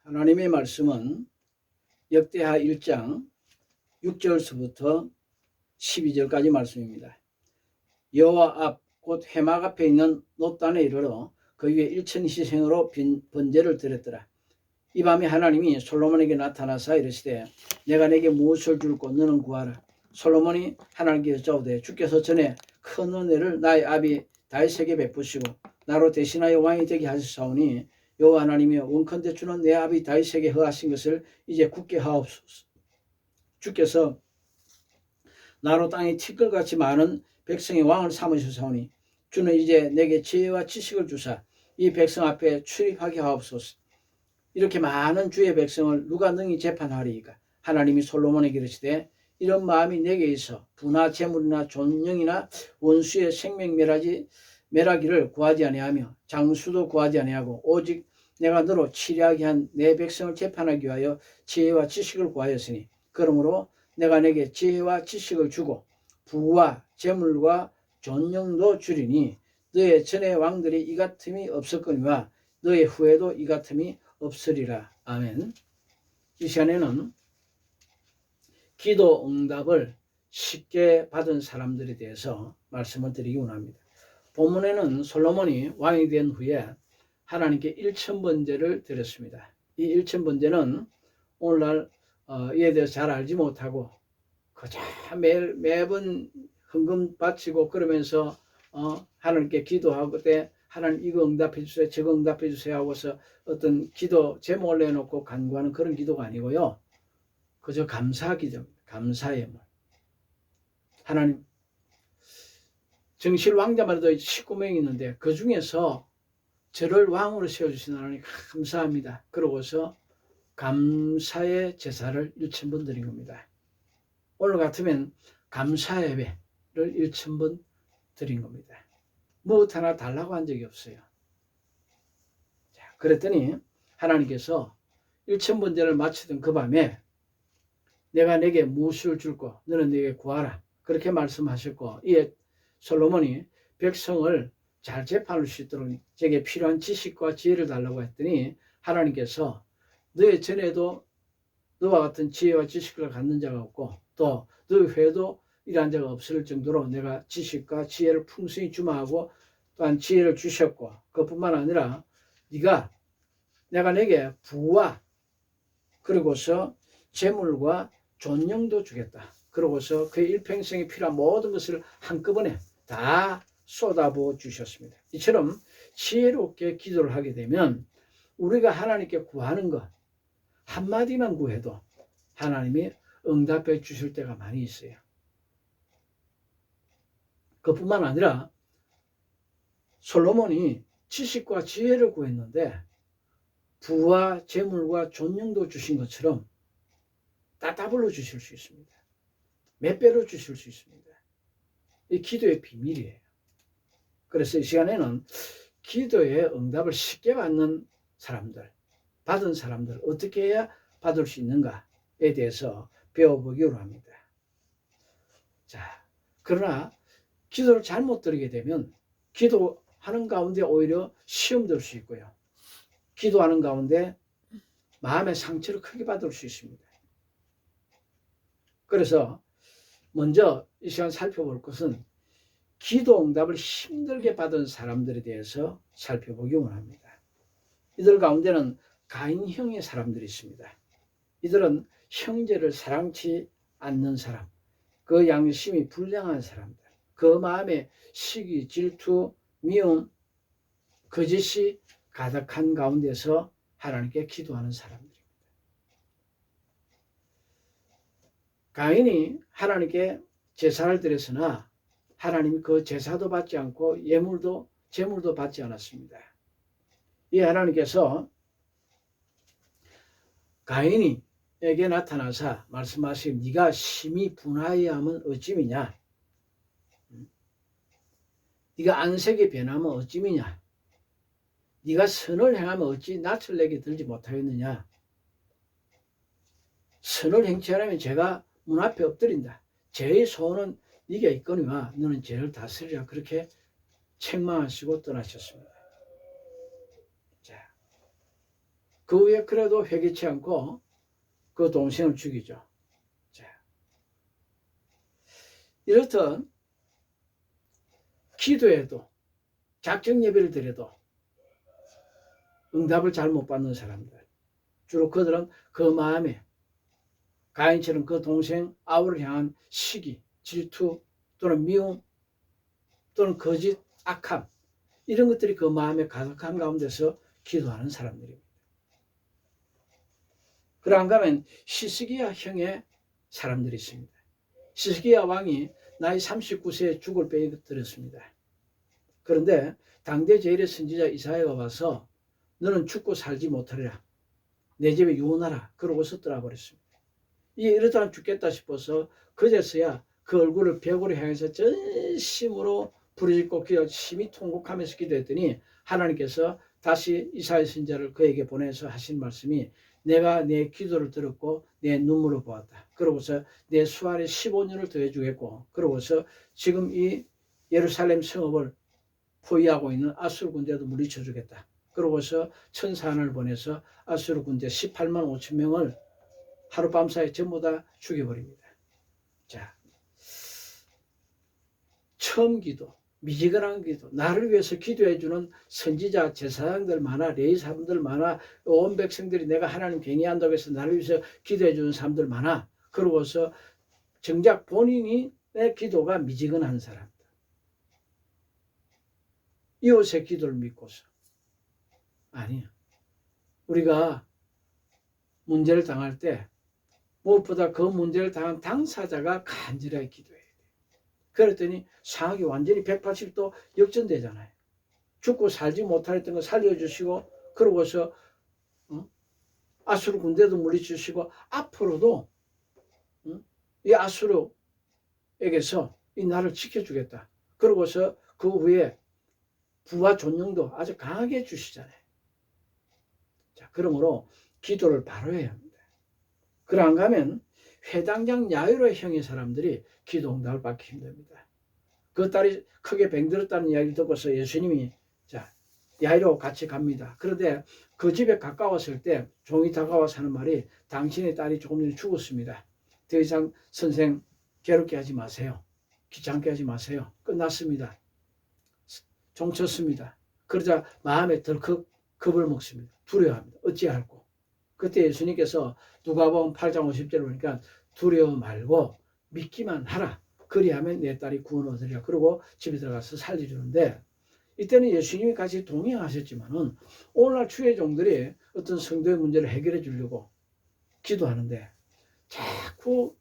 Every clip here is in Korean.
하나님의 말씀은 역대하 1장 6절서부터 12절까지 말씀입니다. 여호와 앞 곧 회막 앞에 있는 놋단에 이르러 그 위에 일천 희생으로 번제를 드렸더라. 이 밤에 하나님이 솔로몬에게 나타나사 이르시되 내가 내게 무엇을 줄고 너는 구하라. 솔로몬이 하나님께 여짜오되 주께서 전에 큰 은혜를 나의 아비 다윗에게 베푸시고 나로 대신하여 왕이 되게 하셨사오니 여호와 하나님이여 원컨대 주는 내 아비 다윗에게 허하신 것을 이제 굳게 하옵소서. 주께서 나로 땅에 티끌같이 많은 백성의 왕을 삼으셨사오니 주는 이제 내게 지혜와 지식을 주사 이 백성 앞에 출입하게 하옵소서. 이렇게 많은 주의 백성을 누가 능히 재판하리이까. 하나님이 솔로몬에게 이르시되 이런 마음이 내게 있어 부나 재물이나 존영이나 원수의 생명 멸하기를 구하지 아니하며 장수도 구하지 아니하고 오직 내가 너로 치리하게 한 내 백성을 재판하기 위하여 지혜와 지식을 구하였으니 그러므로 내가 내게 지혜와 지식을 주고 부와 재물과 존영도 주리니 너의 전의 왕들이 이 같음이 없었거니와 너의 후에도 이 같음이 없으리라. 아멘. 이 시간에는 기도 응답을 쉽게 받은 사람들에 대해서 말씀을 드리기 원합니다. 본문에는 솔로몬이 왕이 된 후에 하나님께 일천번제를 드렸습니다. 이 일천번제는 오늘날 이에 대해서 잘 알지 못하고 그저 매번 헌금 바치고 그러면서 하나님께 기도하고 때 하나님 이거 응답해 주세요, 저거 응답해 주세요 하고서 어떤 기도 제목을 내놓고 간구하는 그런 기도가 아니고요. 그저 감사 기도입니다. 감사의 물. 하나님 정실 왕자만 해도 19명이 있는데 그 중에서 저를 왕으로 세워주신 하나님 감사합니다. 그러고서 감사의 제사를 1,000번 드린 겁니다. 오늘 같으면 감사 예배를 1,000번 드린 겁니다. 무엇 하나 달라고 한 적이 없어요. 자, 그랬더니 하나님께서 1,000번제를 마치던 그 밤에 내가 내게 무엇을 줄고 너는 내게 구하라. 그렇게 말씀하셨고 이에 솔로몬이 백성을 잘 재판할 수 있도록 제게 필요한 지식과 지혜를 달라고 했더니 하나님께서 너의 전에도 너와 같은 지혜와 지식을 갖는 자가 없고 또 너의 후에도 이러한 자가 없을 정도로 내가 지식과 지혜를 풍성히 주마하고 또한 지혜를 주셨고 그뿐만 아니라 내가 내게 부와 그리고서 재물과 존영도 주겠다. 그러고서 그의 일평생에 필요한 모든 것을 한꺼번에 다 쏟아부어 주셨습니다. 이처럼 지혜롭게 기도를 하게 되면 우리가 하나님께 구하는 것 한마디만 구해도 하나님이 응답해 주실 때가 많이 있어요. 그뿐만 아니라 솔로몬이 지식과 지혜를 구했는데 부와 재물과 존영도 주신 것처럼 따다블로 주실 수 있습니다. 몇 배로 주실 수 있습니다. 이 기도의 비밀이에요. 그래서 이 시간에는 기도의 응답을 쉽게 받는 사람들, 어떻게 해야 받을 수 있는가에 대해서 배워보기로 합니다. 자, 그러나 기도를 잘못 드리게 되면 기도하는 가운데 오히려 시험 들 수 있고요. 기도하는 가운데 마음의 상처를 크게 받을 수 있습니다. 그래서 먼저 이 시간 살펴볼 것은 기도 응답을 힘들게 받은 사람들에 대해서 살펴보기 원합니다. 이들 가운데는 가인형의 사람들이 있습니다. 이들은 형제를 사랑치 않는 사람, 그 양심이 불량한 사람들, 그 마음에 시기, 질투, 미움, 거짓이 가득한 가운데서 하나님께 기도하는 사람들입니다. 가인이 하나님께 제사를 드렸으나 하나님이 그 제사도 받지 않고 제물도 받지 않았습니다. 이 하나님께서 가인에게 나타나사 말씀하시기 네가 심히 분하여하면 어찌미냐, 네가 안색이 변하면 어찌미냐, 네가 선을 행하면 어찌 낯을 내게 들지 못하였느냐, 선을 행치 않으면 제가 문 앞에 엎드린다. 죄의 소원은 네게 있거니와 너는 죄를 다스리라. 그렇게 책망하시고 떠나셨습니다. 자, 그 후에 그래도 회개치 않고 그 동생을 죽이죠. 자, 이렇듯 기도해도 작정 예배를 드려도 응답을 잘 못 받는 사람들, 주로 그들은 그 마음에 가인처럼 그 동생 아우를 향한 시기, 질투 또는 미움 또는 거짓, 악함 이런 것들이 그 마음에 가득한 가운데서 기도하는 사람들입니다. 그러한가 하면 시스기야 형의 사람들이 있습니다. 시스기야 왕이 나이 39세에 죽을 빼이 들었습니다. 그런데 당대 제일의 선지자 이사야가 와서 너는 죽고 살지 못하리라. 내 집에 유언하라. 그러고서 떠나버렸습니다. 이러다가 죽겠다 싶어서 그제서야 그 얼굴을 벽으로 향해서 전심으로 부르짖고 심히 통곡하면서 기도했더니 하나님께서 다시 이사야 선지자를 그에게 보내서 하신 말씀이 내가 내 기도를 들었고 내 눈물을 보았다. 그러고서 내 수하에 15년을 더해주겠고 그러고서 지금 이 예루살렘 성읍을 포위하고 있는 아수르 군대도 물리쳐주겠다. 그러고서 천사 하나를 보내서 아수르 군대 18만 5천 명을 하룻밤 사이에 전부 다 죽여버립니다. 자, 처음 기도, 미지근한 기도, 나를 위해서 기도해주는 선지자, 제사장들 많아, 레위 사람들 많아, 온 백성들이 내가 하나님 괜히 한다고 해서 나를 위해서 기도해주는 사람들 많아. 그러고서 정작 본인이 내 기도가 미지근한 사람들. 이웃의 기도를 믿고서. 아니야. 우리가 문제를 당할 때 무엇보다 그 문제를 당한 당사자가 간절하게 기도해야 돼. 그랬더니 상황이 완전히 180도 역전되잖아요. 죽고 살지 못하였던 거 살려주시고 그러고서 아수르 군대도 물리주시고 앞으로도 이 아수르에게서 이 나라를 지켜주겠다. 그러고서 그 후에 부와 존영도 아주 강하게 해주시잖아요. 자, 그러므로 기도를 바로 해야 합니다. 그러한가 하면 회당장 야이로 형의 사람들이 기도 응답을 받기 힘듭니다. 그 딸이 크게 병들었다는 이야기를 듣고서 예수님이 자 야이로 같이 갑니다. 그런데 그 집에 가까웠을 때 종이 다가와서 하는 말이 당신의 딸이 조금 전에 죽었습니다. 더 이상 선생 괴롭게 하지 마세요. 귀찮게 하지 마세요. 끝났습니다. 종쳤습니다. 그러자 마음에 덜컥 겁을 먹습니다. 두려워합니다. 어찌할꼬. 그때 예수님께서 누가복음 8장 50절을 보니까 두려워 말고 믿기만 하라. 그리하면 내 딸이 구원 얻으리라. 그러고 집에 들어가서 살리려는데 이때는 예수님이 같이 동행하셨지만은 오늘날 주의 종들이 어떤 성도의 문제를 해결해 주려고 기도하는데 자꾸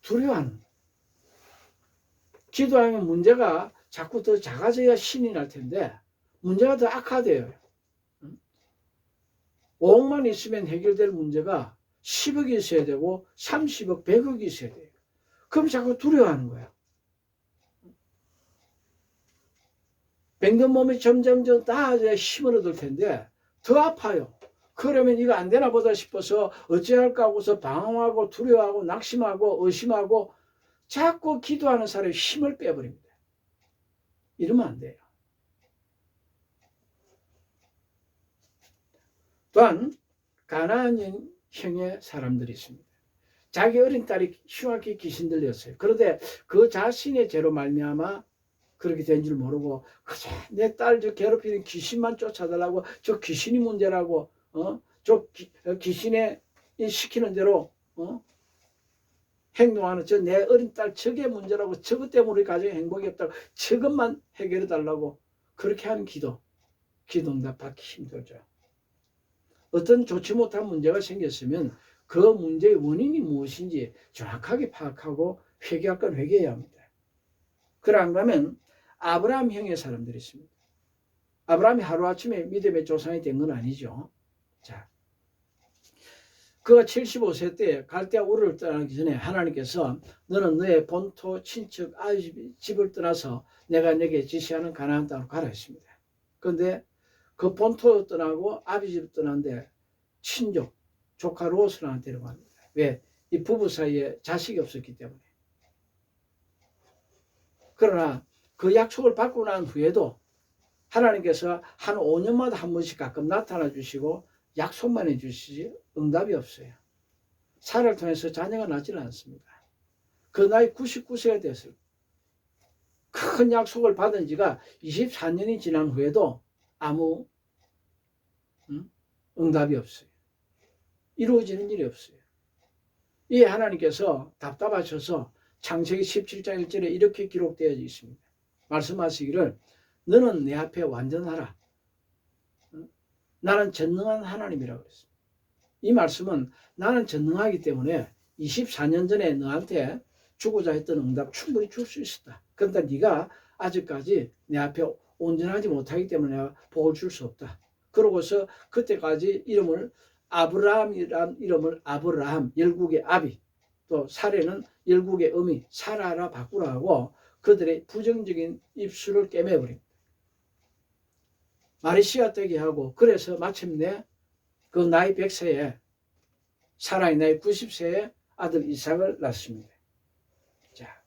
두려워하는 기도하면 문제가 자꾸 더 작아져야 신이 날 텐데 문제가 더 악화돼요. 5억만 있으면 해결될 문제가 10억이 있어야 되고 30억, 100억이 있어야 돼요. 그럼 자꾸 두려워하는 거야. 병든 몸이 점점 나아져야 힘을 얻을 텐데 더 아파요. 그러면 이거 안 되나 보다 싶어서 어찌할까 하고서 방황하고 두려워하고 낙심하고 의심하고 자꾸 기도하는 사람의 힘을 빼버립니다. 이러면 안 돼요. 또한 가나안 형의 사람들이 있습니다. 자기 어린 딸이 흉악하게 귀신 들렸어요. 그런데 그 자신의 죄로 말미암아 그렇게 된 줄 모르고 그저 내 딸 저 괴롭히는 귀신만 쫓아달라고 저 귀신이 문제라고 저 귀신에 시키는 대로 행동하는 저 내 어린 딸 저게 문제라고 저것 때문에 우리 가정에 행복이 없다고 저것만 해결해 달라고 그렇게 하는 기도 응답 받기 힘들죠. 어떤 좋지 못한 문제가 생겼으면 그 문제의 원인이 무엇인지 정확하게 파악하고 회개할 건 회개해야 합니다. 그런가 하면 아브라함 형의 사람들이 있습니다. 아브라함이 하루아침에 믿음의 조상이 된 건 아니죠. 자, 그가 75세 때 갈대아 우르를 떠나기 전에 하나님께서 너는 너의 본토, 친척, 아비 집을 떠나서 내가 내게 지시하는 가나안 땅으로 가라 했습니다. 그런데 그 본토 떠나고 아비 집 떠났는데 친족, 조카 롯을 하나 데려갑니다. 왜? 이 부부 사이에 자식이 없었기 때문에. 그러나 그 약속을 받고 난 후에도 하나님께서 한 5년마다 한 번씩 가끔 나타나 주시고 약속만 해주시지 응답이 없어요. 사라를 통해서 자녀가 나지는 않습니다. 그 나이 99세가 됐을 큰 약속을 받은 지가 24년이 지난 후에도 아무 응답이 없어요. 이루어지는 일이 없어요. 이 하나님께서 답답하셔서 창세기 17장 1절에 이렇게 기록되어 있습니다. 말씀하시기를 너는 내 앞에 완전하라. 나는 전능한 하나님이라고 했습니다. 이 말씀은 나는 전능하기 때문에 24년 전에 너한테 주고자 했던 응답 충분히 줄 수 있었다. 그런데 네가 아직까지 내 앞에 온전하지 못하기 때문에 내가 복을 줄 수 없다. 그러고서 그때까지 이름을 아브라함이란 이름을 아브라함, 열국의 아비, 또 사례는 열국의 어미 사라라 바꾸라 하고 그들의 부정적인 입술을 꿰매버립니다. 말이 씨앗 되게 하고 그래서 마침내 그 나이 100세에 사라의 나이 90세에 아들 이삭을 낳습니다. 자,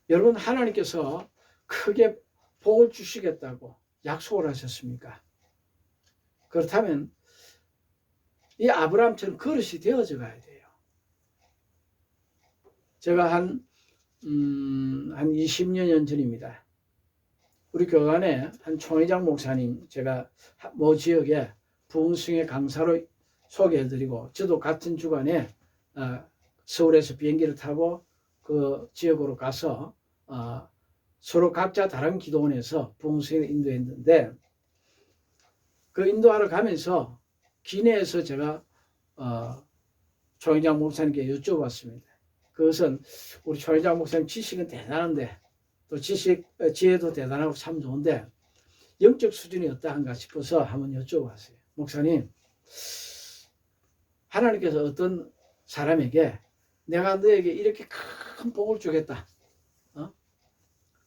여러분 하나님께서 크게 복을 주시겠다고 약속을 하셨습니까? 그렇다면 이 아브라함처럼 그릇이 되어져 가야 돼요. 제가 한 20여 년 전입니다. 우리 교회 안에 한 총회장 목사님 제가 모 지역에 부흥승의 강사로 소개해드리고 저도 같은 주간에 서울에서 비행기를 타고 그 지역으로 가서 서로 각자 다른 기도원에서 부흥승을 인도했는데 그 인도하러 가면서 기내에서 제가 총회장 목사님께 여쭤봤습니다. 그것은 우리 총회장 목사님 지식은 대단한데 또 지혜도 대단하고 참 좋은데 영적 수준이 어떠한가 싶어서 한번 여쭤봤어요. 목사님, 하나님께서 어떤 사람에게 내가 너에게 이렇게 큰 복을 주겠다.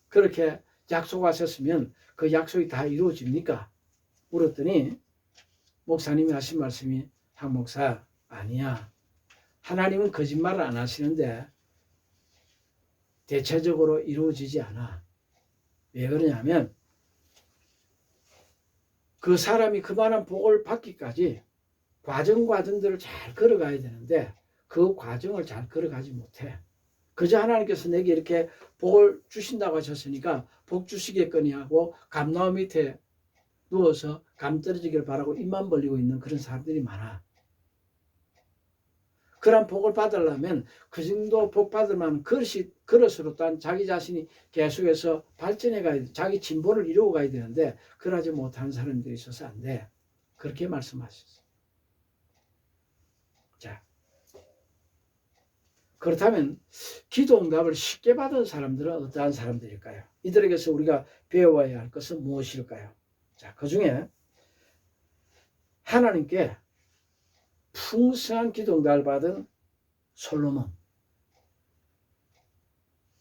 그렇게 약속하셨으면 그 약속이 다 이루어집니까? 물었더니 목사님이 하신 말씀이 한 목사 아니야. 하나님은 거짓말을 안 하시는데 대체적으로 이루어지지 않아. 왜 그러냐면 그 사람이 그만한 복을 받기까지 과정들을 잘 걸어가야 되는데 그 과정을 잘 걸어가지 못해. 그저 하나님께서 내게 이렇게 복을 주신다고 하셨으니까 복 주시겠거니 하고 감나무 밑에 누워서 감 떨어지기를 바라고 입만 벌리고 있는 그런 사람들이 많아. 그런 복을 받으려면 그 정도 복 받을 만한 그릇으로 또한 자기 자신이 계속해서 발전해 가야 돼. 자기 진보를 이루어 가야 되는데 그러지 못하는 사람들이 있어서 안 돼. 그렇게 말씀하셨어요. 자, 그렇다면 기도 응답을 쉽게 받은 사람들은 어떠한 사람들일까요? 이들에게서 우리가 배워야 할 것은 무엇일까요? 자, 그 중에 하나님께 풍성한 기도 응답을 받은 솔로몬.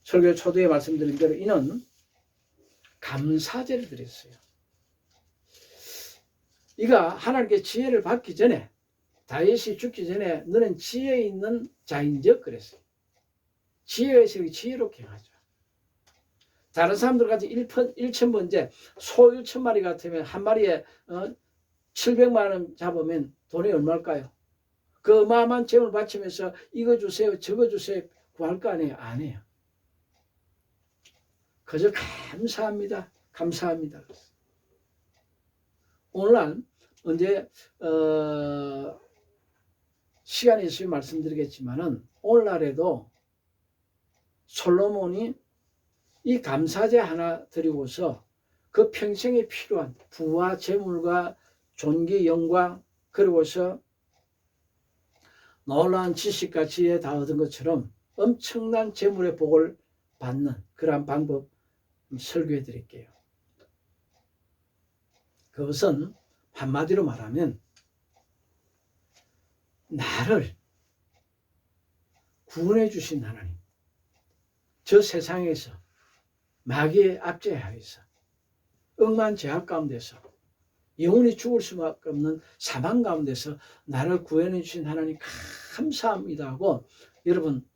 설교 초두에 말씀드린 대로 이는 감사제를 드렸어요. 이가 하나님께 지혜를 받기 전에 다윗이 죽기 전에 너는 지혜 있는 자인적 그랬어요. 지혜의식이 지혜롭게 하죠. 다른 사람들 같이 1,000번째 소 1,000마리 같으면 한 마리에 700만 원 잡으면 돈이 얼마일까요? 그 어마어마한 재물 바치면서 이거 주세요 저거 주세요 구할 거 아니에요? 안 해요. 그저 감사합니다. 감사합니다. 오늘날 언제 시간이 있으면 말씀드리겠지만은 오늘날에도 솔로몬이 이 감사제 하나 드리고서 그 평생에 필요한 부와 재물과 존귀 영광 그리고서 놀라운 지식과 지혜 다 얻은 것처럼 엄청난 재물의 복을 받는 그러한 방법 설교해 드릴게요. 그것은 한마디로 말하면 나를 구원해 주신 하나님, 저 세상에서 마귀의 압제하에서 억만 죄악 가운데서 영원히 죽을 수밖에 없는 사망 가운데서 나를 구원해 주신 하나님 감사합니다 하고 여러분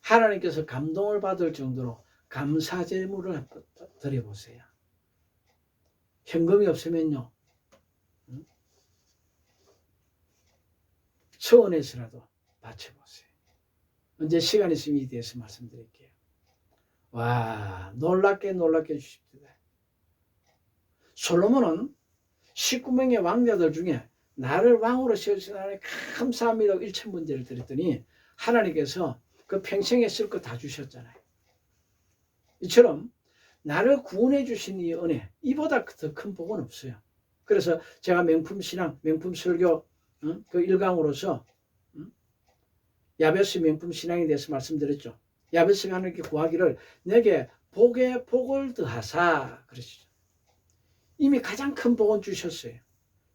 하나님께서 감동을 받을 정도로 감사제물을 드려보세요. 현금이 없으면요, 서원에서라도 바쳐보세요. 언제 시간 있으면 이 대해서 말씀드릴게요. 와, 놀랍게 주십니다. 솔로몬은 19명의 왕자들 중에 나를 왕으로 세우신 하나님 감사합니다. 1,000문제를 드렸더니 하나님께서 그 평생에 쓸 거 다 주셨잖아요. 이처럼 나를 구원해 주신 이 은혜, 이보다 더 큰 복은 없어요. 그래서 제가 명품 신앙, 명품 설교 그 일강으로서 야베스 명품 신앙에 대해서 말씀드렸죠. 야베스가 하나님께 구하기를 내게 복에 복을 더하사 그러시죠. 이미 가장 큰 복은 주셨어요.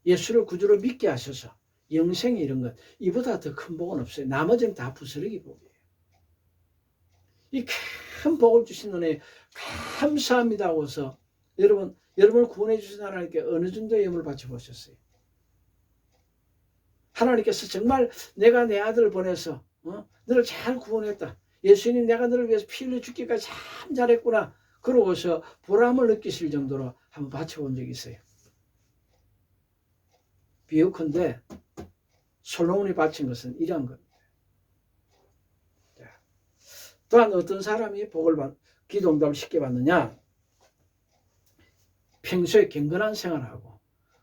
예수를 구주로 믿게 하셔서 영생이 이런 것, 이보다 더 큰 복은 없어요. 나머지는 다 부스러기 복이에요. 이 큰 복을 주신 은혜 감사합니다 하고서 여러분을 구원해 주신 하나님께 어느 정도의 예물을 바쳐보셨어요? 하나님께서 정말 내가 내 아들을 보내서 너를 잘 구원했다. 예수님 내가 너를 위해서 피 흘려 죽기까지 참 잘했구나. 그러고서 보람을 느끼실 정도로 한번 바쳐본 적이 있어요. 비유컨대 솔로몬이 바친 것은 이런 겁니다. 또한 어떤 사람이 기도 응답을 쉽게 받느냐? 평소에 경건한 생활하고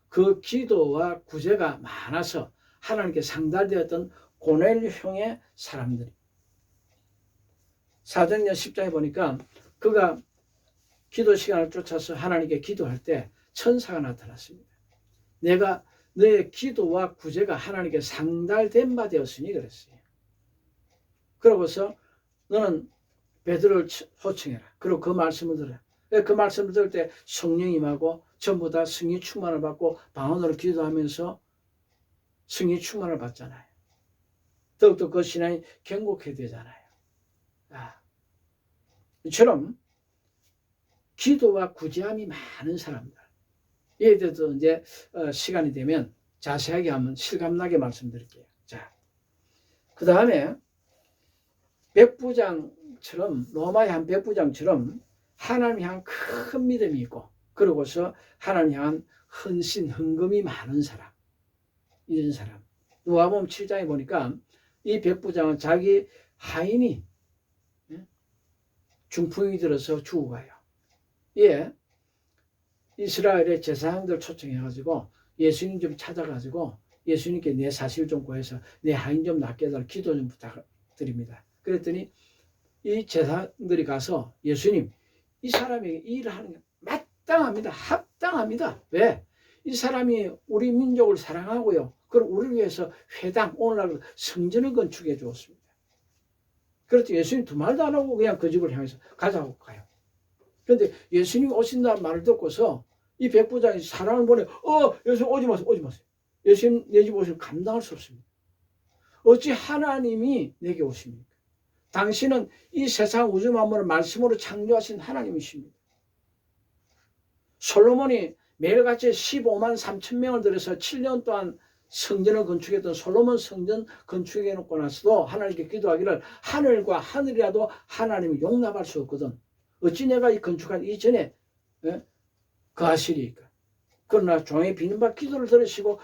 그 기도와 구제가 많아서 하나님께 상달되었던 고넬형의 사람들이. 사도행전 10장에 보니까 그가 기도 시간을 쫓아서 하나님께 기도할 때 천사가 나타났습니다. 내가 너의 기도와 구제가 하나님께 상달된 바 되었으니 그랬어요. 그러고서 너는 베드로를 호칭해라. 그리고 그 말씀을 들어라. 그 말씀을 들을 때 성령이 임하고 전부 다 성령 충만을 받고 방언으로 기도하면서 성령 충만을 받잖아요. 더욱더 그 신앙이 견고하게 되잖아요. 이처럼 기도와 구제함이 많은 사람들. 이에 대해서 이제 시간이 되면 자세하게 한번 실감나게 말씀드릴게요. 자, 그 다음에 백부장처럼 로마의 한 백부장처럼 하나님 향한 큰 믿음이 있고 그러고서 하나님 향한 헌금이 많은 사람, 이런 사람. 누가복음 7장에 보니까 이 백부장은 자기 하인이 중풍이 들어서 죽어가요. 예, 이스라엘의 제사장들 초청해가지고 예수님 좀 찾아가지고 예수님께 내 사실 좀 구해서 내 하인 좀 낫게 해달라 기도 좀 부탁드립니다. 그랬더니 이 제사장들이 가서 예수님, 이 사람에게 이 일을 하는 게 마땅합니다. 합당합니다. 왜? 이 사람이 우리 민족을 사랑하고요. 그럼 우리를 위해서 회당, 오늘날 성전을 건축해 주었습니다. 그렇지 예수님 두 말도 안 하고 그냥 그 집을 향해서 가자고 가요. 그런데 예수님이 오신다는 말을 듣고서 이 백부장이 사람을 보내 예수님 오지 마세요. 예수님 내 집 오시면 감당할 수 없습니다. 어찌 하나님이 내게 오십니까? 당신은 이 세상 우주 만물을 말씀으로 창조하신 하나님이십니다. 솔로몬이 매일같이 15만 3천 명을 들여서 7년 동안 성전을 건축했던 솔로몬 성전 건축해 놓고 나서도 하나님께 기도하기를 하늘과 하늘이라도 하나님이 용납할 수 없거든. 어찌 내가 이 건축한 이전에 거하시리까? 그러나 종의 비는바 기도를 들으시고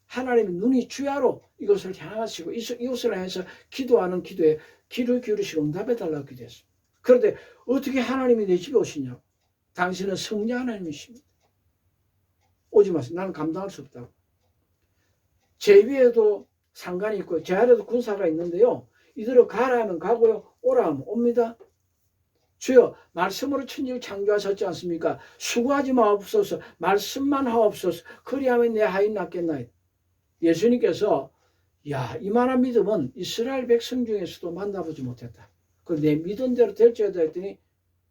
하나님의 눈이 주야로 이것을 향하시고 이것을 향해서 기도하는 기도에 귀를 기울이시고 응답해달라고 기도했습니다. 그런데 어떻게 하나님이 내 집에 오시냐고. 당신은 성자 하나님이십니다. 오지 마세요. 나는 감당할 수 없다고. 제 위에도 상관이 있고 제 아래도 군사가 있는데요. 이대로 가라 하면 가고요. 오라 하면 옵니다. 주여 말씀으로 천지를 창조하셨지 않습니까? 수고하지 마옵소서. 말씀만 하옵소서. 그리하면 내 하인 낫겠나이다. 예수님께서 이만한 믿음은 이스라엘 백성 중에서도 만나보지 못했다. 그 내 믿은 대로 될지어다 했더니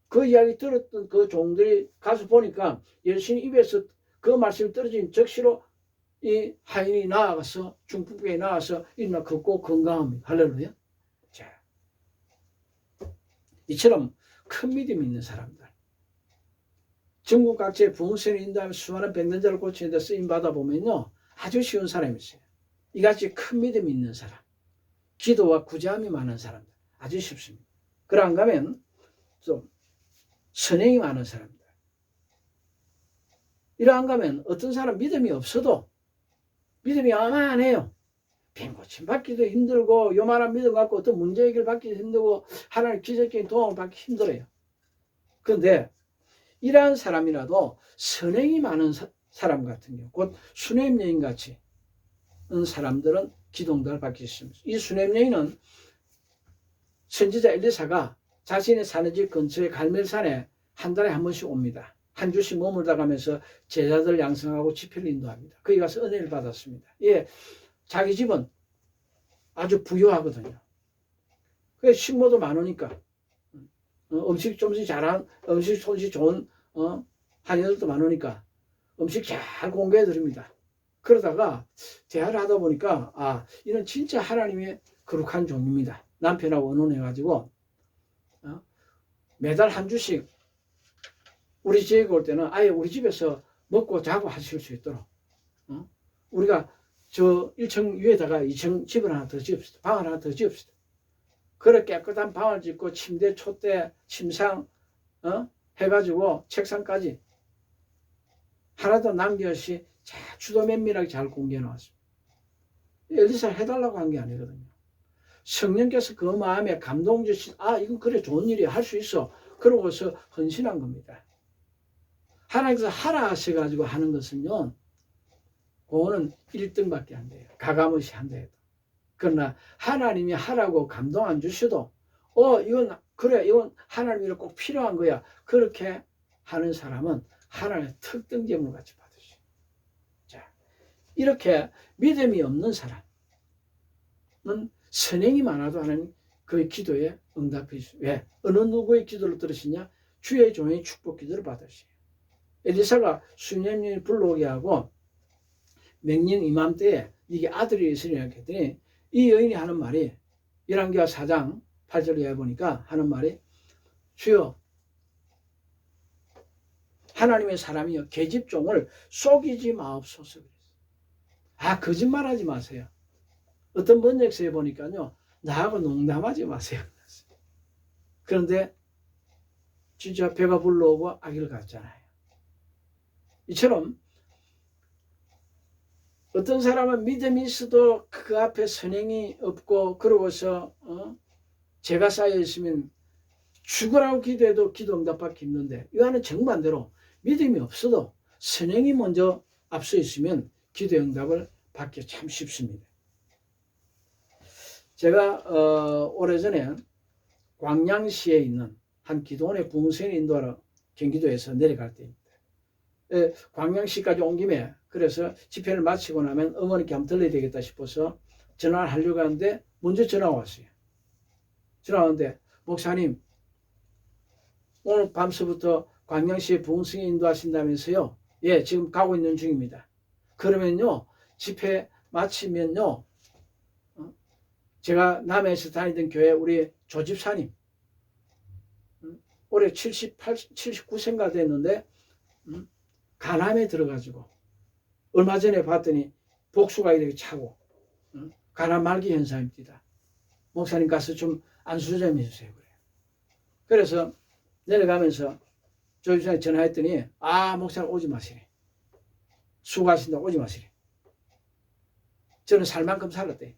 그 이야기 들었던 그 종들이 가서 보니까 예수님 입에서 그 말씀이 떨어진 즉시로 이 하인이 나아가서 중풍병이 나와서 일어나 걷고 건강합니다. 할렐루야. 자, 이처럼 큰 믿음이 있는 사람들. 전국 각지에 부흥선을 인도하며 수많은 병든자를 고치는 데 쓰임 받아보면요. 아주 쉬운 사람이 있어요. 이같이 큰 믿음이 있는 사람. 기도와 구제함이 많은 사람들. 아주 쉽습니다. 그런가 하면 좀 선행이 많은 사람들. 이러한 가면 어떤 사람 믿음이 없어도 믿음이 어마어마해요. 빈고침 받기도 힘들고 요만한 믿음 갖고 어떤 문제 해결 받기도 힘들고 하나님 기적적인 도움을 받기 힘들어요. 그런데 이러한 사람이라도 선행이 많은 사람 같은 경우, 곧 수냄 여인 같이 사람들은 기도응답을 받기 있습니다. 이 수냄 여인은 선지자 엘리사가 자신의 사는 집 근처의 갈멜산에 한 달에 한 번씩 옵니다. 한 주씩 머물다 가면서 제자들 양성하고 집회를 인도합니다. 거기 가서 은혜를 받았습니다. 예, 자기 집은 아주 부유하거든요. 그래서 식모도 많으니까 음식 솜씨 잘한 음식 솜씨 좋은 한여들도 많으니까 음식 잘 공개해 드립니다. 그러다가 대화를 하다 보니까 이는 진짜 하나님의 거룩한 종입니다. 남편하고 의논해 가지고 매달 한 주씩 우리 집에 올 때는 아예 우리 집에서 먹고 자고 하실 수 있도록 우리가 저 1층 위에다가 2층 집을 하나 더 지읍시다. 방을 하나 더 지읍시다. 그래 깨끗한 방을 짓고 침대, 촛대, 침상 해가지고 책상까지 하나도 남김없이 주도 면밀하게 잘 공개해 놓았습니다. 엘리사 해달라고 한 게 아니거든요. 성령께서 그 마음에 감동 주신 이건 그래 좋은 일이야 할 수 있어. 그러고서 헌신한 겁니다. 하나님께서 하라 하셔가지고 하는 것은요, 그거는 1등밖에 안 돼요. 가감없이 한다 해도. 그러나 하나님이 하라고 감동 안 주셔도 이건 그래 이건 하나님이 꼭 필요한 거야. 그렇게 하는 사람은 하나님의 특등제물 같이 받으셔요. 자, 이렇게 믿음이 없는 사람은 선행이 많아도 하나님 그 기도에 응답해 주세요. 왜? 어느 누구의 기도를 들으시냐? 주의 종의 축복 기도를 받으셔요. 엘리사가 수년을 불러오게 하고 맹령 이맘때에 이게 아들이 있으리라 했더니 이 여인이 하는 말이 열왕기하 4장 8절에 해보니까 하는 말이 주여 하나님의 사람이여 계집종을 속이지 마옵소서. 거짓말하지 마세요. 어떤 번역서에 보니까요 나하고 농담하지 마세요. 그런데 진짜 배가 불러오고 아기를 갖잖아요. 이처럼 어떤 사람은 믿음이 있어도 그 앞에 선행이 없고 그러고서 죄가 쌓여 있으면 죽으라고 기도해도 기도 응답받기 힘든데 이거는 정반대로 믿음이 없어도 선행이 먼저 앞서 있으면 기도 응답을 받기 참 쉽습니다. 제가 오래전에 광양시에 있는 한 기도원의 부흥선 인도하러 경기도에서 내려갈 때입니다. 광양시까지 온 김에 그래서 집회를 마치고 나면 어머니께 한번 들러야 되겠다 싶어서 전화를 하려고 하는데 먼저 전화가 왔어요. 전화 왔는데 목사님 오늘 밤서부터 광양시에 부흥승에 인도하신다면서요. 예, 지금 가고 있는 중입니다. 그러면요 집회 마치면요 제가 남해에서 다니던 교회 우리 조집사님 올해 79세인가 됐는데 간암에 들어가지고 얼마 전에 봤더니 복수가 이렇게 차고 간암 말기 현상입니다. 목사님 가서 좀 안수 좀 해주세요. 그래서 내려가면서 조집사님 전화했더니 목사님 오지 마시래. 수고하신다고 오지 마시래. 저는 살 만큼 살았대.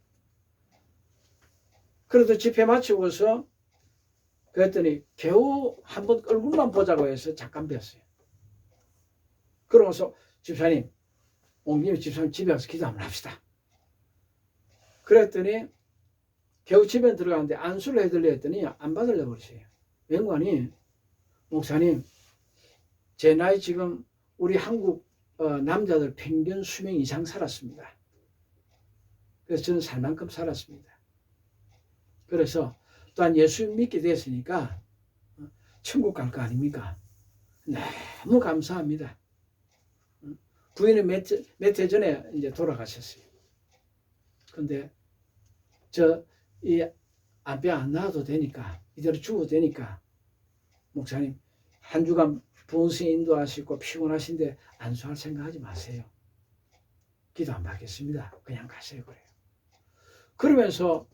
그래도 집회 마치고서 그랬더니 겨우 한번 얼굴만 보자고 해서 잠깐 뵀어요. 그러고서 집사님 온 김에 집사님 집에 가서 기도 한번 합시다. 그랬더니 겨우 집에 들어가는데 안수를 해달라 했더니 안 받으려 버리세요. 웬관이 목사님 제 나이 지금 우리 한국 남자들 평균 수명 이상 살았습니다. 그래서 저는 살 만큼 살았습니다. 그래서 또한 예수 믿게 됐으니까 천국 갈 거 아닙니까? 너무 감사합니다. 부인은 몇 해 전에 이제 돌아가셨어요. 근데 이 안병 안 나와도 되니까 이대로 죽어도 되니까 목사님 한 주간 부흥승 인도하시고 피곤하신데 안수할 생각하지 마세요. 기도 안 받겠습니다. 그냥 가세요. 그래요. 그러면서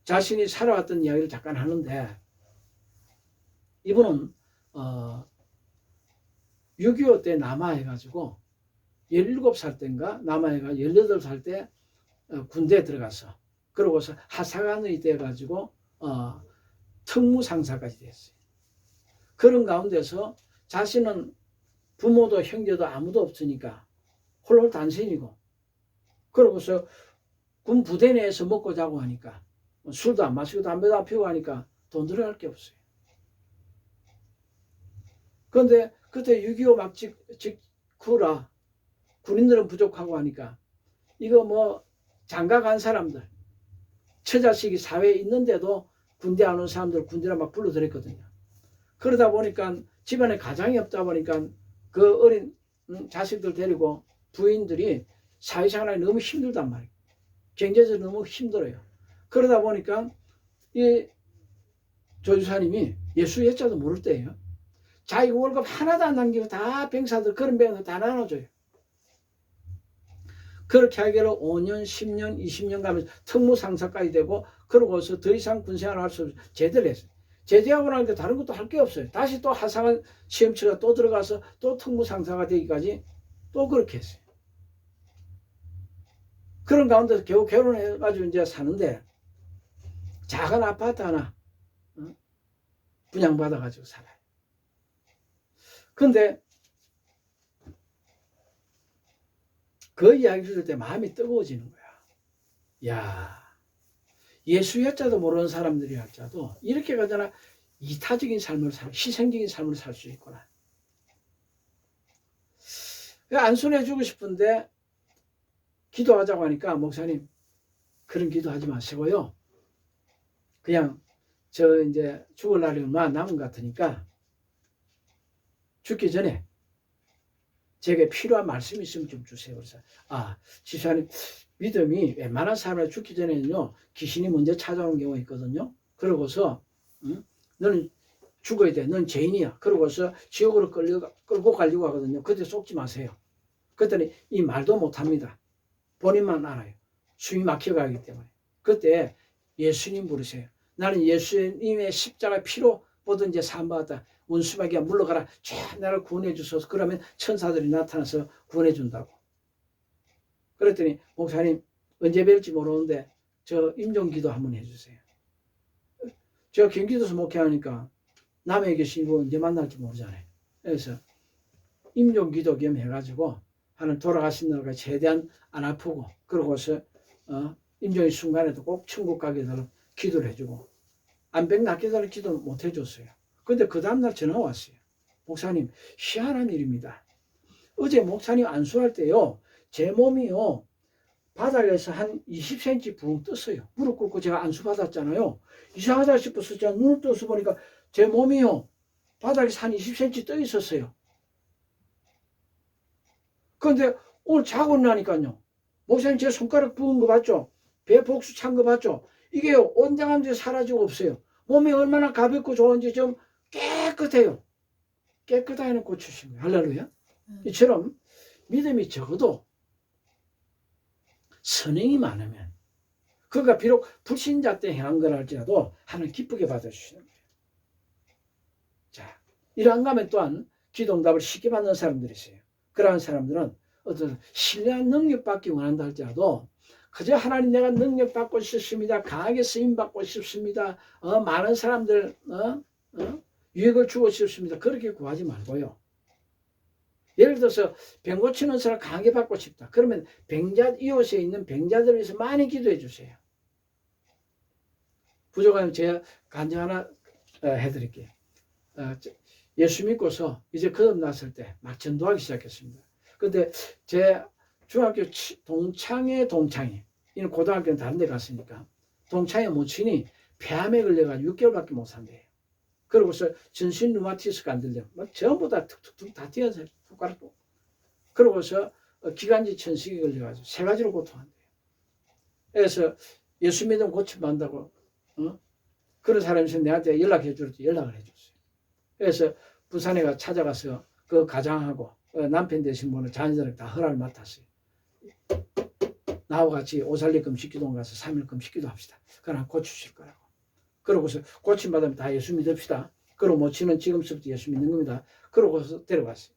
자신이 살아왔던 이야기를 잠깐 하는데 이분은 6.25 때 남하해가지고 17살 때인가 남하해가 18살 때 군대에 들어가서 그러고서 하사관의 돼가지고 특무상사까지 됐어요. 그런 가운데서 자신은 부모도 형제도 아무도 없으니까 홀홀 단신이고 그러고서 군 부대 내에서 먹고 자고 하니까 술도 안 마시고 담배도 안 피우고 하니까 돈 들어갈 게 없어요. 그런데 그때 6.25 막 직후라 군인들은 부족하고 하니까 이거 뭐 장가 간 사람들 처자식이 사회에 있는데도 군대 안 온 사람들 군대를 막 불러들였거든요. 그러다 보니까 집안에 가장이 없다 보니까 그 어린 자식들 데리고 부인들이 사회생활이 너무 힘들단 말이에요. 경제적으로 너무 힘들어요. 그러다 보니까 이 조주사님이 예수 예자도 모를 때예요. 자기 월급 하나도 안 남기고 다 병사들 그런 병사들 다 나눠줘요. 그렇게 하기로 5년, 10년, 20년 가면서 특무상사까지 되고 그러고서 더 이상 군생활을 할 수 없어서 제대를 했어요. 제대하고 나니까 다른 것도 할 게 없어요. 다시 또 하사관 시험치가 또 들어가서 또 특무상사가 되기까지 또 그렇게 했어요. 그런 가운데서 겨우 결혼해가지고 이제 사는데 작은 아파트 하나 분양받아가지고 살아요. 근데 그 이야기를 들을 때 마음이 뜨거워지는 거야. 야, 예수 야자도 모르는 사람들이 할자도 이렇게 가잖아 이타적인 삶을 희생적인 삶을 살 수 있구나. 안순해주고 싶은데 기도하자고 하니까 목사님 그런 기도하지 마시고요. 그냥 저 이제 죽을 날이 얼마 남은 것 같으니까 죽기 전에 제게 필요한 말씀이 있으면 좀 주세요. 그래서 지사님 믿음이 웬만한 사람이 죽기 전에는요 귀신이 먼저 찾아오는 경우가 있거든요. 그러고서 너는 죽어야 돼. 넌 죄인이야. 그러고서 지옥으로 끌고 가려고 하거든요. 그때 속지 마세요. 그랬더니 이 말도 못합니다. 본인만 알아요. 숨이 막혀가기 때문에. 그때 예수님 부르세요. 나는 예수님의 십자가 피로 모든 죄 사함받았다. 원수마귀야 물러가라. 죄 나를 구원해 주소서. 그러면 천사들이 나타나서 구원해 준다고. 그랬더니 목사님 언제 뵐지 모르는데 저 임종기도 한번 해주세요. 제가 경기도에서 목회하니까 남해 계신 분 언제 만날지 모르잖아요. 그래서 임종기도 겸 해가지고 하는 돌아가신 날까 최대한 안 아프고 그러고서 임종의 순간에도 꼭 천국 가게 해달라고 기도를 해주고 안병 낫게 해달라고 기도를 못 해줬어요. 근데 그 다음날 전화 왔어요. 목사님 희한한 일입니다. 어제 목사님 안수할 때요 제 몸이요 바닥에서 한 20cm 붕 떴어요. 무릎 꿇고 제가 안수 받았잖아요. 이상하다 싶어서 제가 눈을 떠서 보니까 제 몸이요 바닥에서 한 20cm 떠 있었어요. 그런데 오늘 자고 나니까요 목사님 제 손가락 부은 거 봤죠? 배 복수 찬 거 봤죠? 이게 온당한 데 사라지고 없어요. 몸이 얼마나 가볍고 좋은지 좀 깨끗해요. 깨끗하게는 고치신 거예요. 할렐루야. 이처럼 믿음이 적어도 선행이 많으면 그가 비록 불신자 때 행한 걸 할지라도 하나님 기쁘게 받아주시는 거예요. 자, 이러한 가면 또한 기도응답을 쉽게 받는 사람들이 있어요. 그러한 사람들은 어떤 신뢰한 능력 받기 원한다 할지라도 그저 하나님 내가 능력 받고 싶습니다. 강하게 쓰임 받고 싶습니다. 많은 사람들 유익을 주고 싶습니다. 그렇게 구하지 말고요. 예를 들어서 병 고치는 사람 강하게 받고 싶다. 그러면 이웃에 있는 병자들을 위해서 많이 기도해 주세요. 부족하면 제가 간증 하나 해드릴게요. 예수 믿고서 이제 거듭났을 때 막 전도하기 시작했습니다. 근데 제 중학교 동창의 동창이 이는 고등학교는 다른 데 갔으니까 동창의 모친이 폐암에 걸려가지고 6개월밖에 못 산대요. 그러고서 전신 루마티스가 안 들려. 막 전부 다 툭툭툭 다 튀어서 손가락도. 그러고서 기관지 천식이 걸려가지고 3가지로 고통한대요. 그래서 예수 믿으면 고침받는다고 그런 사람이 있으면 내한테 연락해 줄지 연락을 해줬어요. 그래서 부산에 찾아가서 그 가장하고 남편 되신 분은 자녀들에게 다 허락을 맡았어요. 나와 같이 오살리금 식기도 가서 3일금 식기도 합시다. 그러나 고치실 거라고. 그러고서 고침받으면 다 예수 믿읍시다. 그러고 모치는 지금부터 예수 믿는 겁니다. 그러고서 데려갔어요.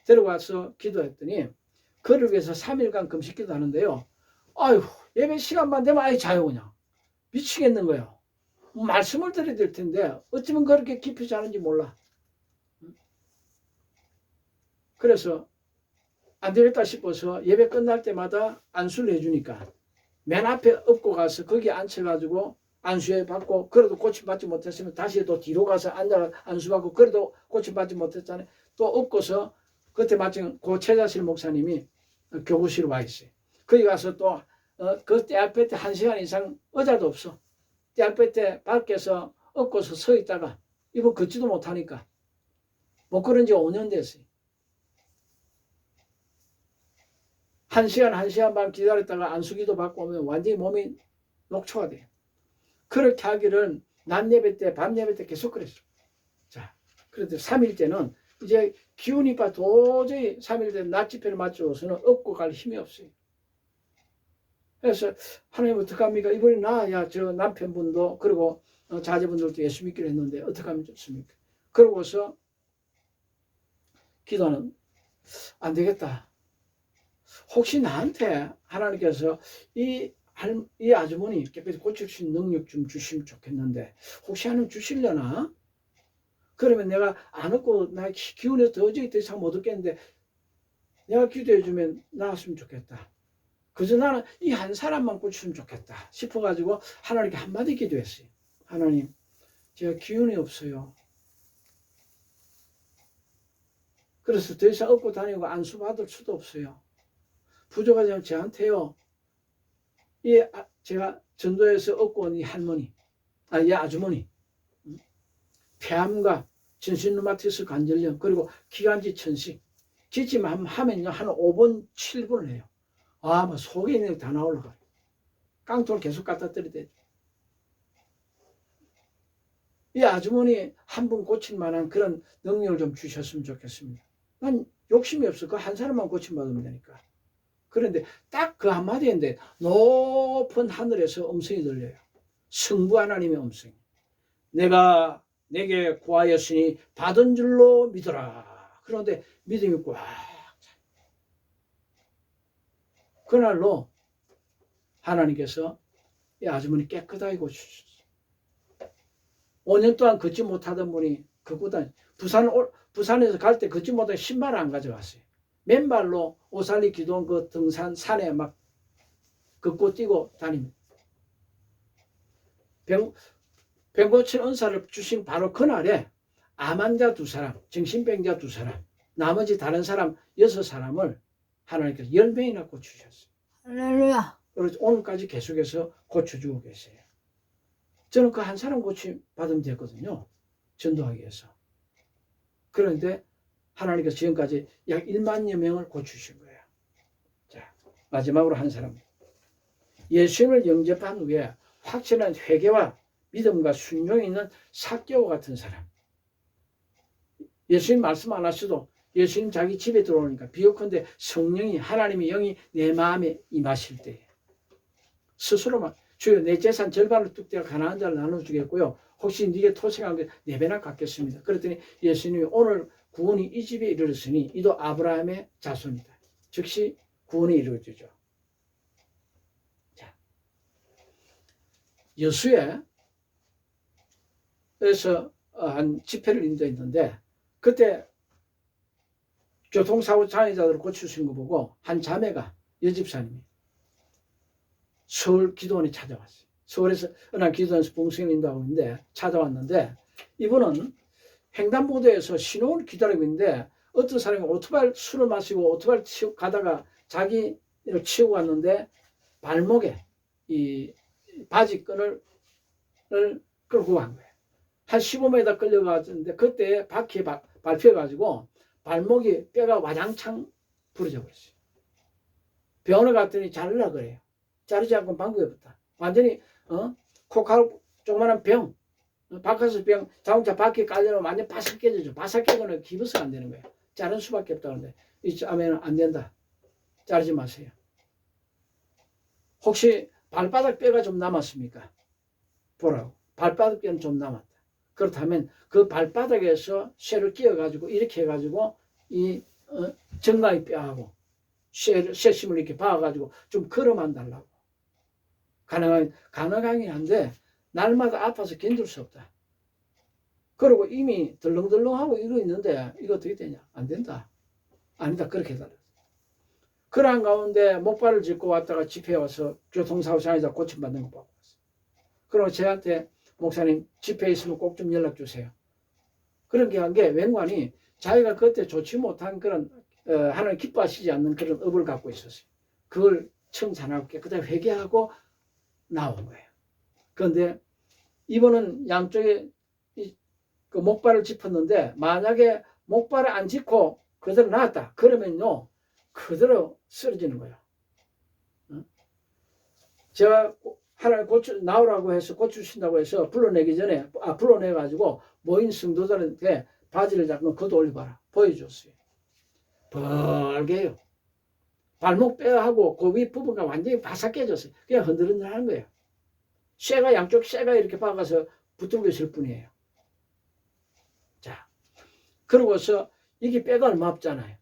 데려가서 기도했더니 그를 위해서 3일간 금식 기도하는데요. 아유, 예배 시간만 되면 아예 자요 그냥. 미치겠는 거예요. 말씀을 드려야 될 텐데 어쩌면 그렇게 깊이 자는지 몰라. 그래서 안 되겠다 싶어서 예배 끝날 때마다 안수를 해주니까 맨 앞에 업고 가서 거기 앉혀가지고 안수해 받고, 그래도 고침받지 못했으면 다시 또 뒤로 가서 앉아 안수받고, 그래도 고침받지 못했잖아요. 또 업고서 그때 마침 고채자실 목사님이 교구실에 와 있어요. 거기 가서 또 그 때 앞에 때 1시간 이상 의자도 없어. 때 앞에 때 밖에서 업고서 서 있다가 이거 걷지도 못하니까 못 걸은 지 5년 됐어요. 1시간 반 기다렸다가 안수기도 받고 오면 완전히 몸이 녹초가 돼요. 그렇게 하기를 낮 예배 때, 밤 예배 때 계속 그랬어. 자, 그래도 3일째는 이제 기운이 빠 도저히 3일째 낮 집회를 마치고서는 업고 갈 힘이 없어요. 그래서 하나님 어떡합니까? 이번에 나야 저 남편분도 그리고 자제분들도 예수 믿기로 했는데 어떡하면 좋습니까? 그러고서 기도는 안 되겠다. 혹시 나한테 하나님께서 이 아주머니 깨끗이 고칠 수 있는 능력 좀 주시면 좋겠는데 혹시 하나님 주시려나? 그러면 내가 안 얻고 나 기운에서 도저히 더 이상 못 얻겠는데 내가 기도해 주면 나았으면 좋겠다. 그저 나는 이 한 사람만 고치면 좋겠다 싶어가지고 하나님께 한마디 기도했어요. 하나님, 제가 기운이 없어요. 그래서 더 이상 얻고 다니고 안수받을 수도 없어요. 부족하지만 저한테요, 제가 전도에서 얻고 온 이 할머니, 이 아주머니, 폐암과 전신 루마티스 관절염, 그리고 기관지 천식, 기침하면요, 한 5분, 7분을 해요. 막 속에 있는 게 다 나올라가요. 깡통을 계속 갖다 떨어대죠. 이 아주머니 한 분 고칠 만한 그런 능력을 좀 주셨으면 좋겠습니다. 난 욕심이 없어. 그 한 사람만 고침받으면 되니까. 그런데 딱 그 한마디인데 높은 하늘에서 음성이 들려요. 성부 하나님의 음성이. 내가 내게 구하였으니 받은 줄로 믿어라. 그런데 믿음이 꽉 차요. 그날로 하나님께서 이 아주머니 깨끗하게 고치셨어요. 5년 동안 걷지 못하던 분이 걷고 다니. 부산에서 갈 때 걷지 못하게 신발을 안 가져갔어요. 맨발로 오살리 기도원 그 등산 산에 막 걷고 뛰고 다닙니다. 병 고친 은사를 주신 바로 그날에 암 환자 2사람, 정신병자 2사람, 나머지 다른 사람 6사람을 하나님께서 10명이나 고치셨어요. 할렐루야. 그래서 오늘까지 계속해서 고쳐주고 계세요. 저는 그 한 사람 고침 받으면 됐거든요. 전도하기 위해서. 그런데 하나님께서 지금까지 약 1만여 명을 고치신 거예요. 자, 마지막으로 한 사람. 예수님을 영접한 후에 확실한 회개와 믿음과 순종이 있는 삭개와 같은 사람. 예수님 말씀 안 하셔도 예수님 자기 집에 들어오니까 비옥한데 성령이, 하나님의 영이 내 마음에 임하실 때 스스로만 주여 내 재산 절반을 뚝대가 가난한 자를 나눠주겠고요. 혹시 네게 토색한 게 4배나 갚겠습니다. 그랬더니 예수님이 오늘 구원이 이 집에 이르렀으니 이도 아브라함의 자손이다. 즉시 구원이 이루어지죠. 자, 여수에서 한 집회를 인도했는데 그때 교통사고 장애자들을 고치신 거 보고 한 자매가 여집사님이 서울 기도원에 찾아왔어요. 서울에서 은한 기도원에서 봉숭이 인도하고 있는데 찾아왔는데 이분은 횡단보도에서 신호를 기다리고 있는데 어떤 사람이 오토바이 술을 마시고 오토바이를 치고 가다가 자기를 치고 갔는데 발목에 이 바지끈을 끌고 간 거예요. 한 15m 끌려갔는데 그때 바퀴에 밟혀가지고 발목이 뼈가 와장창 부러져 버렸어요. 병원에 갔더니 자르라 그래요. 자르지 않고 방구에 붙다. 완전히 코카로 조그마한 병, 바카스 병 자동차 바퀴에 깔려놓으면 완전 바삭 깨져죠. 바삭 깨져는 기부스가 안 되는 거예요. 자른 수밖에 없다는데 이 자매는 안 된다. 자르지 마세요. 혹시 발바닥 뼈가 좀 남았습니까? 보라고. 발바닥 뼈는 좀 남았다. 그렇다면 그 발바닥에서 쇠를 끼워가지고 이렇게 해가지고 이 정강이 뼈하고 쇠심을 이렇게 박아가지고 좀 걸어만 달라고. 가능하긴 한데 날마다 아파서 견딜 수 없다. 그리고 이미 덜렁덜렁하고 이러고 있는데 이거 어떻게 되냐? 안 된다. 아니다. 그렇게 해달라. 그러한 가운데 목발을 짚고 왔다가 집회에 와서 교통사고장에서 고침받는 거 보고 왔어요. 그리고 저한테 목사님 집회에 있으면 꼭 좀 연락 주세요. 그런 게 한 게 웬관이 자기가 그때 좋지 못한 그런 하나님 기뻐하시지 않는 그런 업을 갖고 있었어요. 그걸 청산하고 깨끗하게 회개하고 나온 거예요. 그런데 이번은 양쪽에 그 목발을 짚었는데 만약에 목발을 안 짚고 그대로 나왔다. 그러면요 그대로 쓰러지는 거예요. 제가 하나님 나오라고 해서 고쳐주신다고 해서 불러내기 전에 불러내가지고 모인 성도들한테 바지를 잡고 걷어 올려봐라. 보여줬어요. 벌게요. 발목 뼈하고 그 위 부분가 완전히 바삭 깨졌어요. 그냥 흔들흔들하는 거예요. 쇠가 양쪽 쇠가 이렇게 박아서 붙들고 있을 뿐이에요. 자, 그러고서 이게 뼈가 얼마 없잖아요.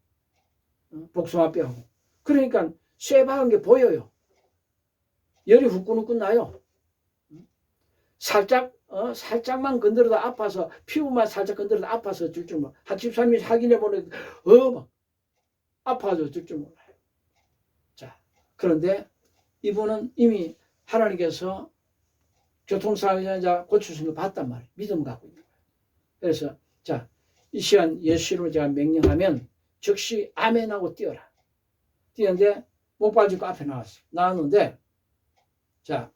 복숭아 뼈하고. 그러니까 쇠 박은 게 보여요. 열이 후끈후끈 나요. 살짝만 건드려도 아파서 피부만 살짝 건드려도 아파서 줄 줄 몰라. 한 집사님이 확인해 보는 막 아파서 줄 줄 몰라요. 자, 그런데 이분은 이미 하나님께서 교통사고자 고쳐주신 걸 봤단 말이에요. 믿음 갖고 있는 거예요. 그래서 자, 이 시간 예수 이름으로 제가 명령하면 즉시 아멘하고 뛰어라. 뛰었는데 목발 짚고 앞에 나왔어요. 나왔는데 자,